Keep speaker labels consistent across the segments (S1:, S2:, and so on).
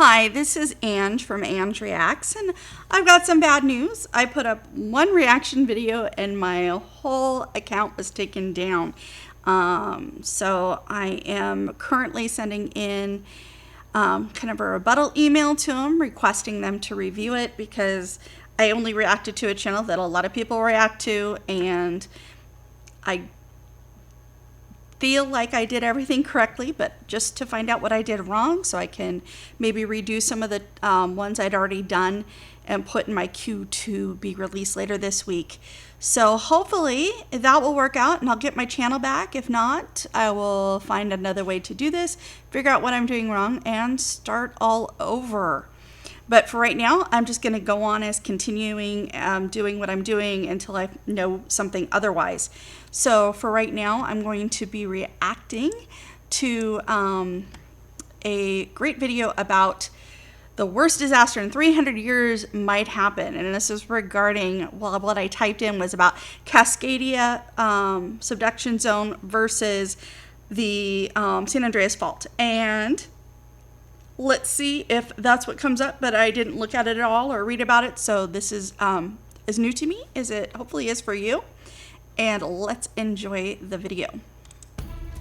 S1: Hi, this is Ange from Ange Reacts, and I've got some bad news. I put up one reaction video and my whole account was taken down. So I am currently sending in kind of a rebuttal email to them requesting them to review it because I only reacted to a channel that a lot of people react to, and I feel like I did everything correctly, but just to find out what I did wrong so I can maybe redo some of the ones I'd already done and put in my queue to be released later this week. So hopefully that will work out and I'll get my channel back. If not, I will find another way to do this, figure out what I'm doing wrong, and start all over. But for right now, I'm just going to go on as continuing doing what I'm doing until I know something otherwise. So for right now, I'm going to be reacting to a great video about the worst disaster in 300 years might happen. And this is regarding, well, what I typed in was about Cascadia subduction zone versus the San Andreas Fault. And let's see if that's what comes up, but I didn't look at it at all or read about it. So this is new to me, as it hopefully is for you. And let's enjoy the video.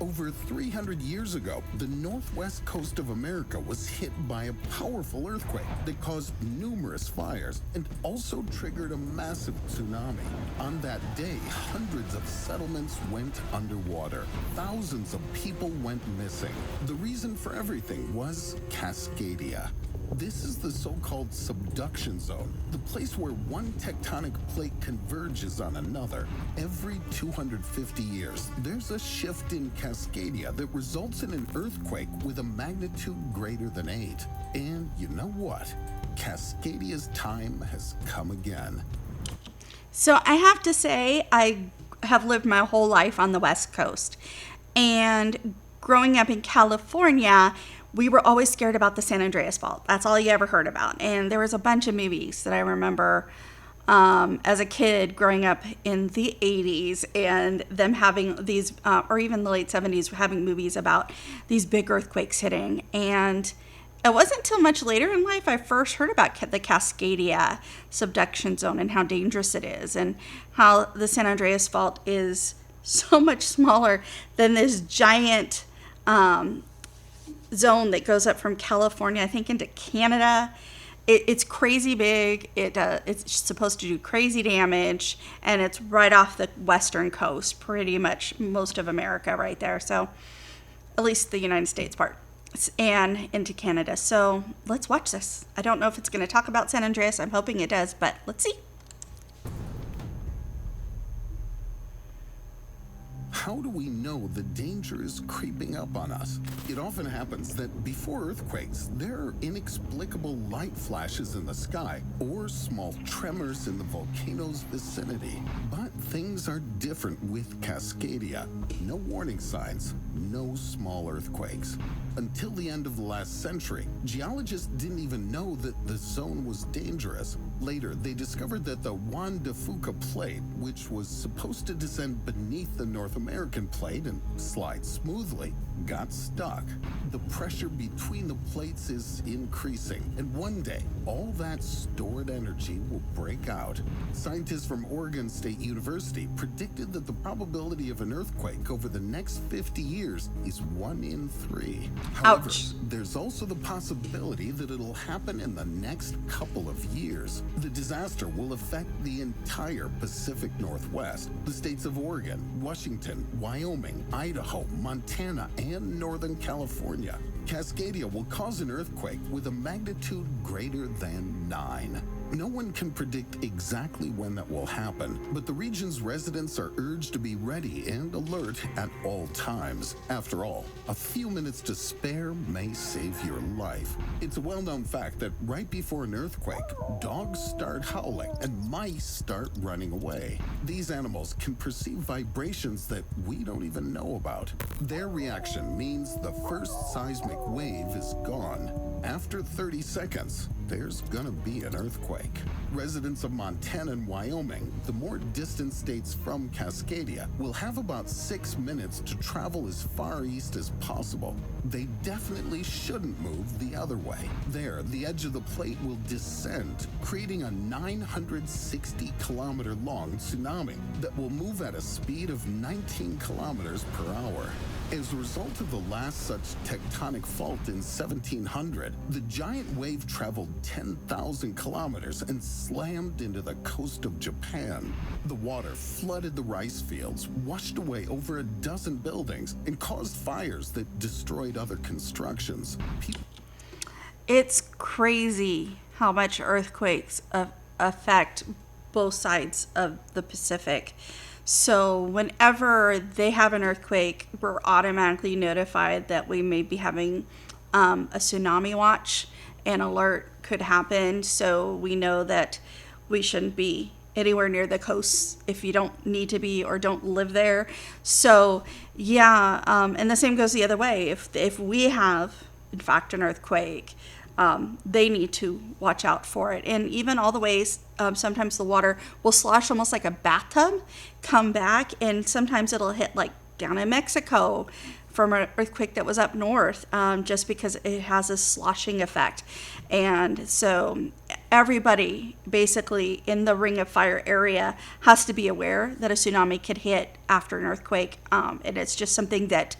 S2: Over 300 years ago, the northwest coast of America was hit by a powerful earthquake that caused numerous fires and also triggered a massive tsunami. On that day, hundreds of settlements went underwater. Thousands of people went missing. The reason for everything was Cascadia. This is the so-called subduction zone, the place where one tectonic plate converges on another. Every 250 years, there's a shift in Cascadia that results in an earthquake with a magnitude greater than 8. And you know what? Cascadia's time has come again.
S1: So I have to say, I have lived my whole life on the West Coast. And growing up in California, we were always scared about the San Andreas Fault. That's all you ever heard about. And there was a bunch of movies that I remember as a kid growing up in the 80s and them having these, or even the late 70s, having movies about these big earthquakes hitting. And it wasn't until much later in life I first heard about the Cascadia subduction zone and how dangerous it is, and how the San Andreas Fault is so much smaller than this giant zone that goes up from California, I think, into Canada. It's crazy big. It's supposed to do crazy damage, and it's right off the western coast, pretty much most of America right there. So at least the United States part, and into Canada. So let's watch this. I don't know if it's going to talk about San Andreas. I'm hoping it does, but let's see.
S2: How do we know the danger is creeping up on us? It often happens that before earthquakes, there are inexplicable light flashes in the sky or small tremors in the volcano's vicinity. But things are different with Cascadia. No warning signs, no small earthquakes. Until the end of the last century, geologists didn't even know that the zone was dangerous. Later, they discovered that the Juan de Fuca plate, which was supposed to descend beneath the North American plate and slide smoothly, got stuck. The pressure between the plates is increasing, and one day, all that stored energy will break out. Scientists from Oregon State University predicted that the probability of an earthquake over the next 50 years is 1 in 3. However,
S1: Ouch.
S2: there's also the possibility that it'll happen in the next couple of years. The disaster will affect the entire Pacific Northwest, the states of Oregon, Washington, Wyoming, Idaho, Montana, and Northern California. Cascadia will cause an earthquake with a magnitude greater than 9. No one can predict exactly when that will happen, but the region's residents are urged to be ready and alert at all times. After all, a few minutes to spare may save your life. It's a well-known fact that right before an earthquake, dogs start howling and mice start running away. These animals can perceive vibrations that we don't even know about. Their reaction means the first seismic wave is gone. After 30 seconds, there's gonna be an earthquake. Residents of Montana and Wyoming, the more distant states from Cascadia, will have about 6 minutes to travel as far east as possible. They definitely shouldn't move the other way. There, the edge of the plate will descend, creating a 960-kilometer long tsunami that will move at a speed of 19 kilometers per hour. As a result of the last such tectonic fault in 1700, the giant wave traveled 10,000 kilometers and slammed into the coast of Japan. The water flooded the rice fields, washed away over a dozen buildings, and caused fires that destroyed other constructions.
S1: It's crazy how much earthquakes affect both sides of the Pacific. So whenever they have an earthquake, we're automatically notified that we may be having a tsunami watch. An alert could happen, so we know that we shouldn't be anywhere near the coast if you don't need to be or don't live there. So yeah, and the same goes the other way. If we have, in fact, an earthquake, they need to watch out for it. And even all the ways, sometimes the water will slosh almost like a bathtub, come back, and sometimes it'll hit like down in Mexico from an earthquake that was up north, just because it has a sloshing effect. And so everybody basically in the Ring of Fire area has to be aware that a tsunami could hit after an earthquake. And it's just something that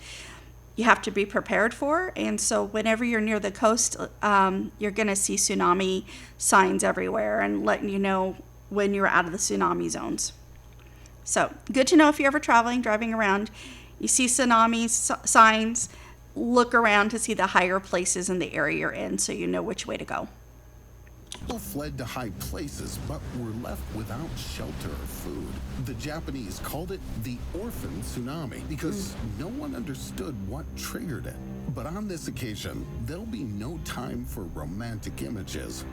S1: you have to be prepared for. And so whenever you're near the coast, you're going to see tsunami signs everywhere and letting you know when you're out of the tsunami zones. So good to know if you're ever traveling, driving around, you see tsunami signs, look around to see the higher places in the area you're in so you know which way to go.
S2: People fled to high places but were left without shelter or food. The Japanese called it the orphan tsunami because no one understood what triggered it. But on this occasion, there'll be no time for romantic images.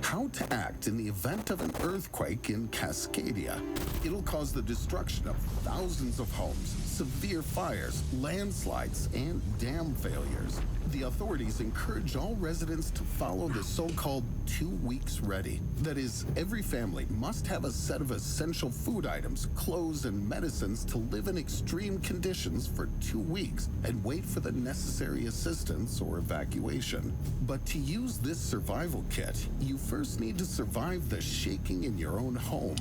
S2: How to act in the event of an earthquake in Cascadia. It'll cause the destruction of thousands of homes, severe fires, landslides, and dam failures. The authorities encourage all residents to follow the so-called 2 weeks ready. That is, every family must have a set of essential food items, clothes, and medicines to live in extreme conditions for 2 weeks and wait for the necessary assistance or evacuation. But to use this survival kit, you first need to survive the shaking in your own home.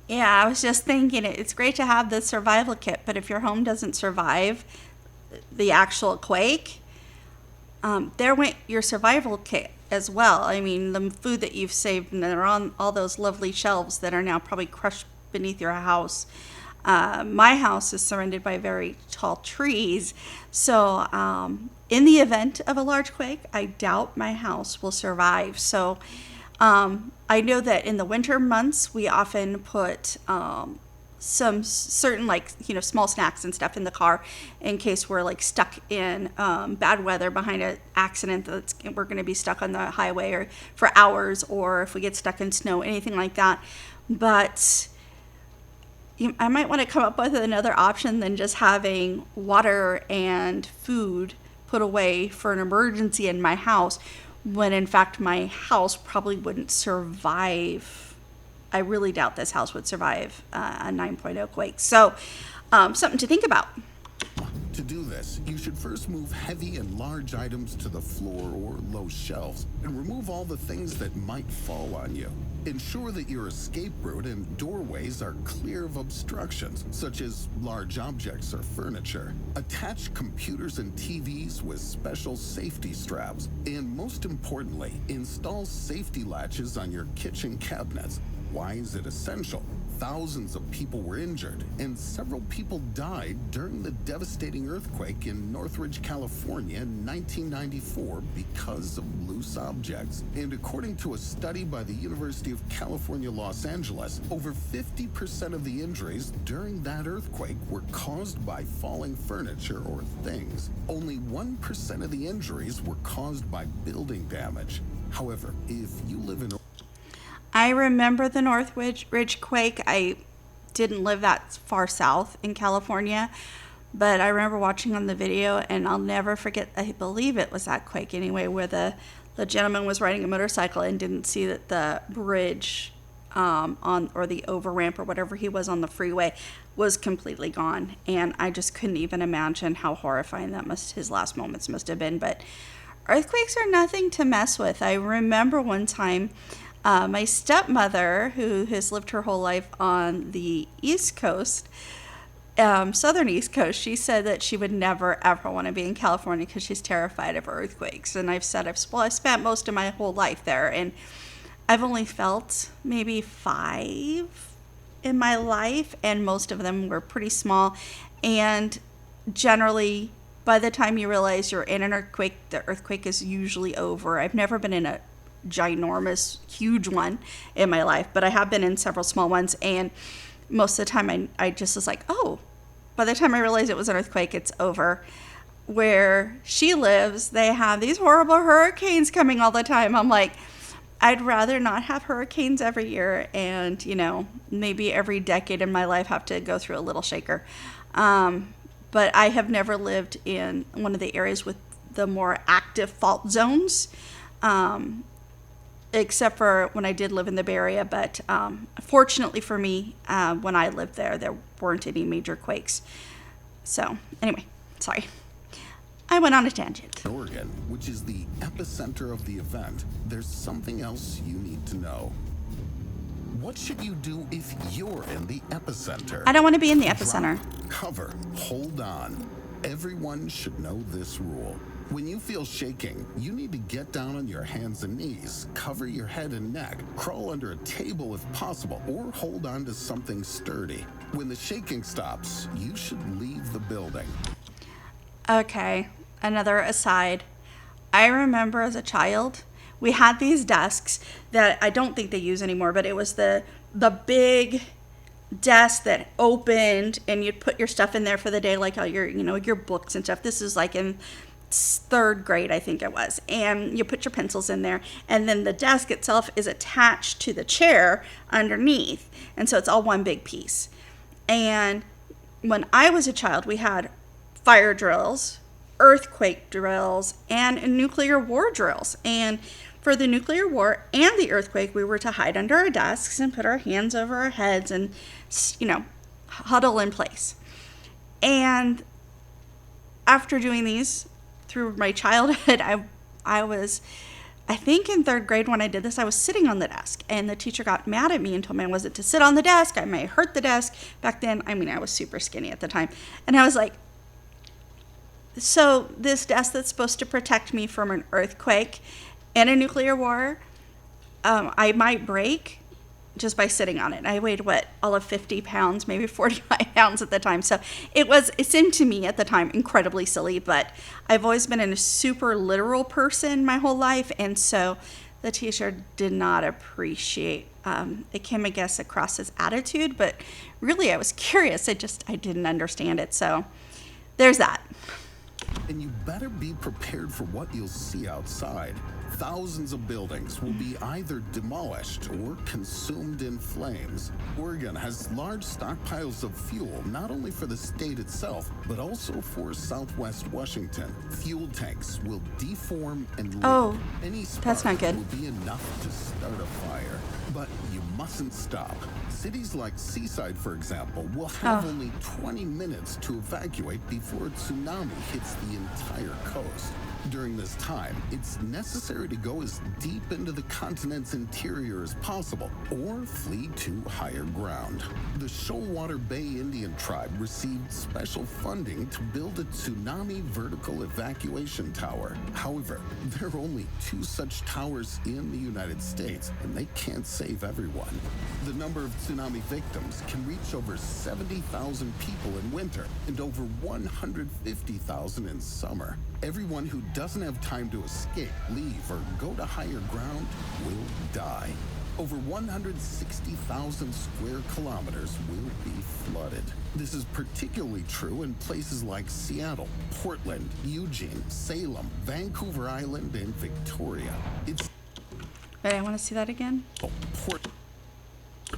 S1: Yeah, I was just thinking it's great to have the survival kit, but if your home doesn't survive the actual quake, there went your survival kit as well. I mean, the food that you've saved and they're on all those lovely shelves that are now probably crushed beneath your house. My house is surrounded by very tall trees. So in the event of a large quake, I doubt my house will survive. So I know that in the winter months, we often put some certain small snacks and stuff in the car in case we're like stuck in bad weather behind an accident we're going to be stuck on the highway or for hours, or if we get stuck in snow, anything like that. But I might want to come up with another option than just having water and food put away for an emergency in my house, when in fact my house probably wouldn't survive. I really doubt this house would survive a 9.0 quake. So something to think about.
S2: To do this, you should first move heavy and large items to the floor or low shelves and remove all the things that might fall on you. Ensure that your escape route and doorways are clear of obstructions, such as large objects or furniture. Attach computers and TVs with special safety straps. And most importantly, install safety latches on your kitchen cabinets. Why is it essential? Thousands of people were injured, and several people died during the devastating earthquake in Northridge, California in 1994 because of loose objects. And according to a study by the University of California, Los Angeles, over 50% of the injuries during that earthquake were caused by falling furniture or things. Only 1% of the injuries were caused by building damage. However, if you live in
S1: I remember the Northridge quake. I didn't live that far south in California, but I remember watching on the video, and I'll never forget, I believe it was that quake anyway, where the the gentleman was riding a motorcycle and didn't see that the bridge on, or the over ramp or whatever he was on the freeway, was completely gone. And I just couldn't even imagine how horrifying his last moments must have been. But earthquakes are nothing to mess with. I remember one time, my stepmother, who has lived her whole life on the East Coast, southern East Coast, she said that she would never ever want to be in California because she's terrified of earthquakes. And I've said I've spent most of my whole life there, and I've only felt maybe 5 in my life, and most of them were pretty small. And generally, by the time you realize you're in an earthquake, the earthquake is usually over. I've never been in a ginormous, huge one in my life, but I have been in several small ones, and most of the time I just was like, oh, by the time I realized it was an earthquake, it's over. Where she lives, they have these horrible hurricanes coming all the time. I'm like, I'd rather not have hurricanes every year, and, you know, maybe every decade in my life have to go through a little shaker. But I have never lived in one of the areas with the more active fault zones, except for when I did live in the Bay Area. But fortunately for me, when I lived there, there weren't any major quakes. So anyway, sorry. I went on a tangent.
S2: Oregon, which is the epicenter of the event, there's something else you need to know. What should you do if you're in the epicenter?
S1: I don't want to be in the epicenter.
S2: Drop, cover, hold on. Everyone should know this rule. When you feel shaking, you need to get down on your hands and knees, cover your head and neck, crawl under a table if possible, or hold on to something sturdy. When the shaking stops, you should leave the building.
S1: Okay, another aside. I remember as a child, we had these desks that I don't think they use anymore, but it was the big desk that opened and you'd put your stuff in there for the day, like all your, you know, your books and stuff. This is like in 3rd grade, I think it was. And you put your pencils in there, and then the desk itself is attached to the chair underneath. And so it's all one big piece. And when I was a child, we had fire drills, earthquake drills, and nuclear war drills. And for the nuclear war and the earthquake, we were to hide under our desks and put our hands over our heads and, you know, huddle in place. And after doing these through my childhood, I was, I think in 3rd grade when I did this, I was sitting on the desk, and the teacher got mad at me and told me I wasn't to sit on the desk. I may hurt the desk. Back then, I mean, I was super skinny at the time. And I was like, so this desk that's supposed to protect me from an earthquake and a nuclear war, I might break just by sitting on it. I weighed, all of 50 pounds, maybe 45 pounds at the time. So it seemed to me at the time incredibly silly, but I've always been a super literal person my whole life. And so the teacher did not appreciate, it came, I guess, across his attitude, but really I was curious. I didn't understand it. So there's that.
S2: And you better be prepared for what you'll see outside. Thousands of buildings will be either demolished or consumed in flames. Oregon has large stockpiles of fuel, not only for the state itself, but also for Southwest Washington. Fuel tanks will deform and leak.
S1: Oh,
S2: Any spark
S1: that's not good.
S2: will be enough to start a fire. But you mustn't stop. Cities like Seaside, for example, will have only 20 minutes to evacuate before a tsunami hits the entire coast. During this time, it's necessary to go as deep into the continent's interior as possible, or flee to higher ground. The Shoalwater Bay Indian tribe received special funding to build a tsunami vertical evacuation tower. However, there are only 2 such towers in the United States, and they can't save everyone. The number of tsunami victims can reach over 70,000 people in winter and over 150,000 in summer. Everyone who doesn't have time to escape, leave, or go to higher ground will die. Over 160,000 square kilometers will be flooded. This is particularly true in places like Seattle, Portland, Eugene, Salem, Vancouver Island, and Victoria.
S1: Wait, I want to see that again.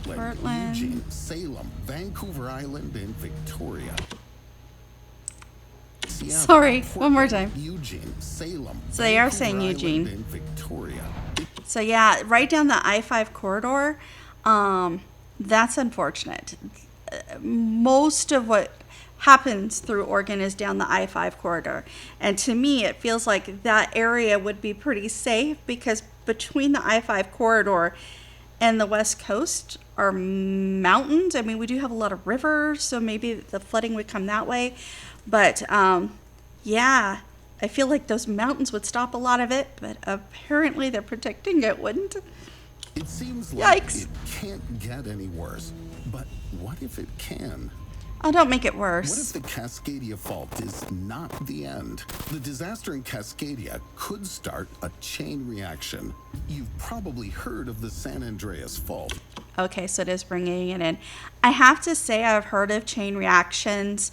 S2: Portland, Eugene, Salem, Vancouver Island, and Victoria. Seattle,
S1: Sorry,
S2: Fort
S1: one more
S2: Worth,
S1: time.
S2: Eugene, Salem.
S1: So they are
S2: Vancouver
S1: saying
S2: Island,
S1: Eugene.
S2: and Victoria.
S1: So yeah, right down the I-5 corridor. That's unfortunate. Most of what happens through Oregon is down the I-5 corridor. And to me, it feels like that area would be pretty safe because between the I-5 corridor and the West Coast are mountains. I mean, we do have a lot of rivers, so maybe the flooding would come that way. But yeah, I feel like those mountains would stop a lot of it, but apparently they're protecting it, wouldn't?
S2: It seems like
S1: Yikes.
S2: it can't get any worse. But what if it can?
S1: Oh, don't make it
S2: What
S1: worse.
S2: if the Cascadia Fault is not the end? The disaster in Cascadia could start a chain reaction. You've probably heard of the San Andreas Fault.
S1: Okay, so it is bringing it in. I have to say I've heard of chain reactions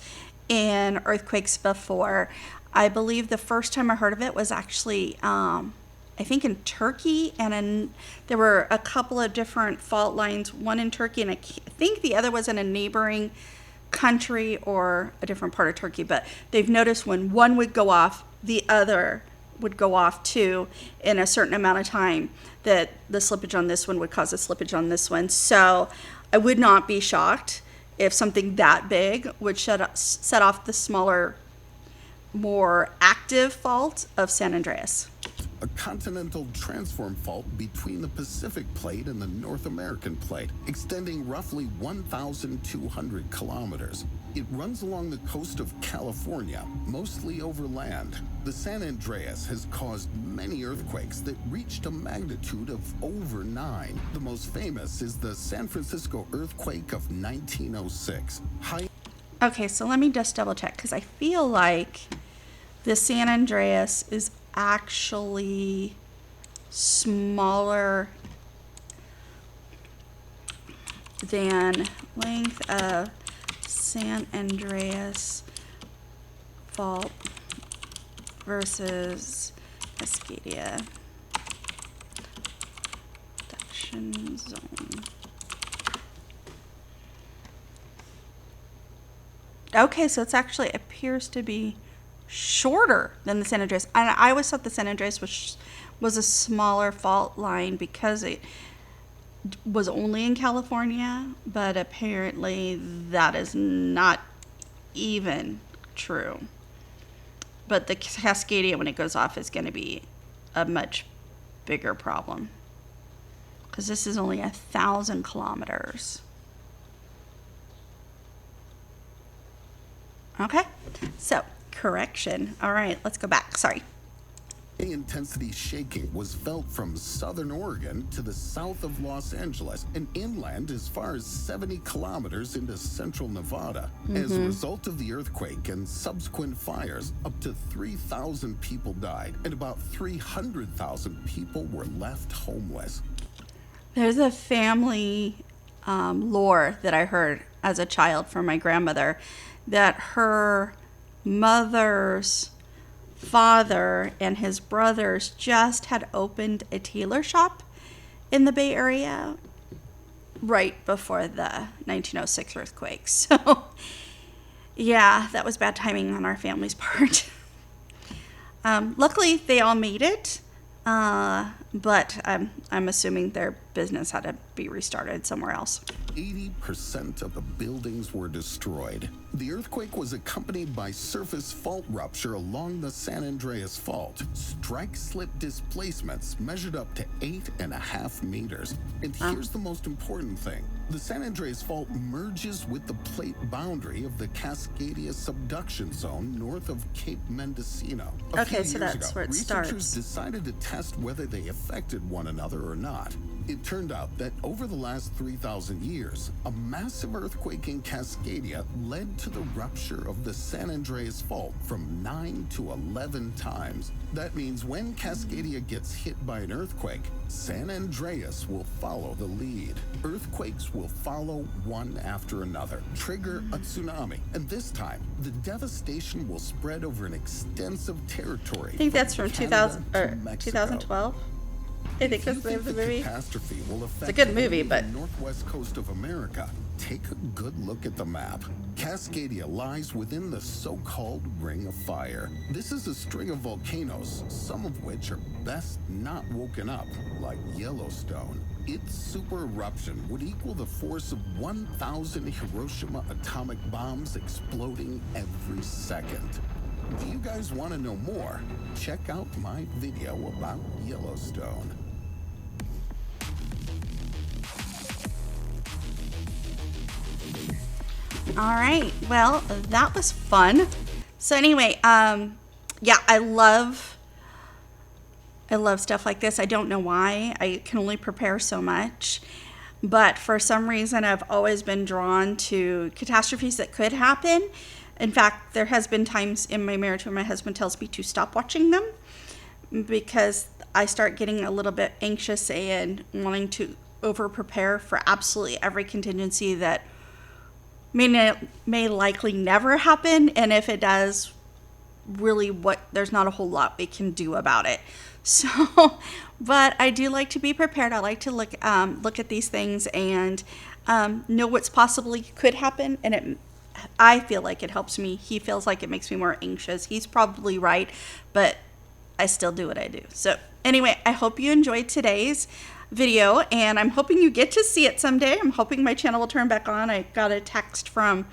S1: in earthquakes before. I believe the first time I heard of it was actually, I think in Turkey, and there were a couple of different fault lines, one in Turkey, and I think the other was in a neighboring country or a different part of Turkey. But they've noticed when one would go off, the other would go off too in a certain amount of time, that the slippage on this one would cause a slippage on this one. So I would not be shocked if something that big would set off the smaller, more active fault of San Andreas.
S2: A continental transform fault between the Pacific Plate and the North American Plate, extending roughly 1,200 kilometers. It runs along the coast of California, mostly over land. The San Andreas has caused many earthquakes that reached a magnitude of over 9. The most famous is the San Francisco earthquake of 1906.
S1: Okay, so let me just double check because I feel like the San Andreas is actually smaller than length of San Andreas fault versus Cascadia reduction zone. Okay, so it's actually appears to be shorter than the San Andreas. And I always thought the San Andreas was a smaller fault line because it was only in California, but apparently that is not even true. But the Cascadia, when it goes off, is going to be a much bigger problem because this is only 1,000 kilometers. Okay, so correction. All right, let's go back. Sorry.
S2: Intensity shaking was felt from southern Oregon to the south of Los Angeles and inland as far as 70 kilometers into central Nevada. As a result of the earthquake and subsequent fires, up to 3,000 people died and about 300,000 people were left homeless.
S1: There's a family lore that I heard as a child from my grandmother that her mother's father and his brothers just had opened a tailor shop in the Bay Area right before the 1906 earthquake. So, yeah, that was bad timing on our family's part. Luckily, they all made it, but I'm assuming their business had to be restarted somewhere else.
S2: 80% of the buildings were destroyed. The earthquake was accompanied by surface fault rupture along the San Andreas Fault. Strike slip displacements measured up to 8.5 meters. And here's the most important thing. The San Andreas Fault merges with the plate boundary of the Cascadia subduction zone north of Cape Mendocino. A few
S1: Okay, so
S2: years
S1: that's
S2: ago,
S1: where it
S2: researchers
S1: starts.
S2: decided to test whether they affected one another or not. It turned out that over the last 3,000 years, a massive earthquake in Cascadia led to the rupture of the San Andreas Fault from 9 to 11 times. That means when Cascadia gets hit by an earthquake, San Andreas will follow the lead. Earthquakes will follow one after another, trigger a tsunami, and this time, the devastation will spread over an extensive territory.
S1: I think that's from
S2: Canada to
S1: 2000 or
S2: Mexico.
S1: 2012. I think
S2: If you
S1: that's the name of the
S2: think
S1: movie.
S2: catastrophe will affect
S1: a good movie,
S2: only
S1: but-
S2: the northwest coast of America, take a good look at the map. Cascadia lies within the so-called Ring of Fire. This is a string of volcanoes, some of which are best not woken up, like Yellowstone. Its super eruption would equal the force of 1,000 Hiroshima atomic bombs exploding every second. Do you guys want to know more? Check out my video about Yellowstone.
S1: All right. Well, that was fun. So anyway, yeah, I love stuff like this. I don't know why. I can only prepare so much. But for some reason, I've always been drawn to catastrophes that could happen. In fact, there has been times in my marriage when my husband tells me to stop watching them because I start getting a little bit anxious and wanting to over prepare for absolutely every contingency that may likely never happen, and if it does, really there's not a whole lot we can do about it. So, but I do like to be prepared. I like to look at these things and know what's possibly could happen, and I feel like it helps me. He feels like it makes me more anxious. He's probably right, but I still do what I do. So anyway, I hope you enjoyed today's video, and I'm hoping you get to see it someday. I'm hoping my channel will turn back on. I got a text from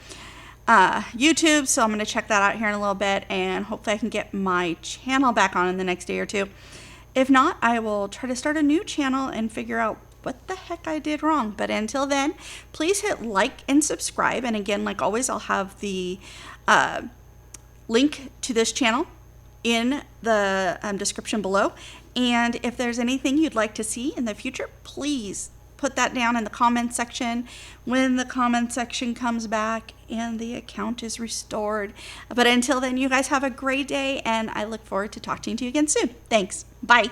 S1: YouTube, so I'm going to check that out here in a little bit, and hopefully I can get my channel back on in the next day or two. If not, I will try to start a new channel and figure out what the heck I did wrong. But until then, please hit like and subscribe. And again, like always, I'll have the link to this channel in the description below. And if there's anything you'd like to see in the future, please put that down in the comment section when the comment section comes back and the account is restored. But until then, you guys have a great day, and I look forward to talking to you again soon. Thanks. Bye.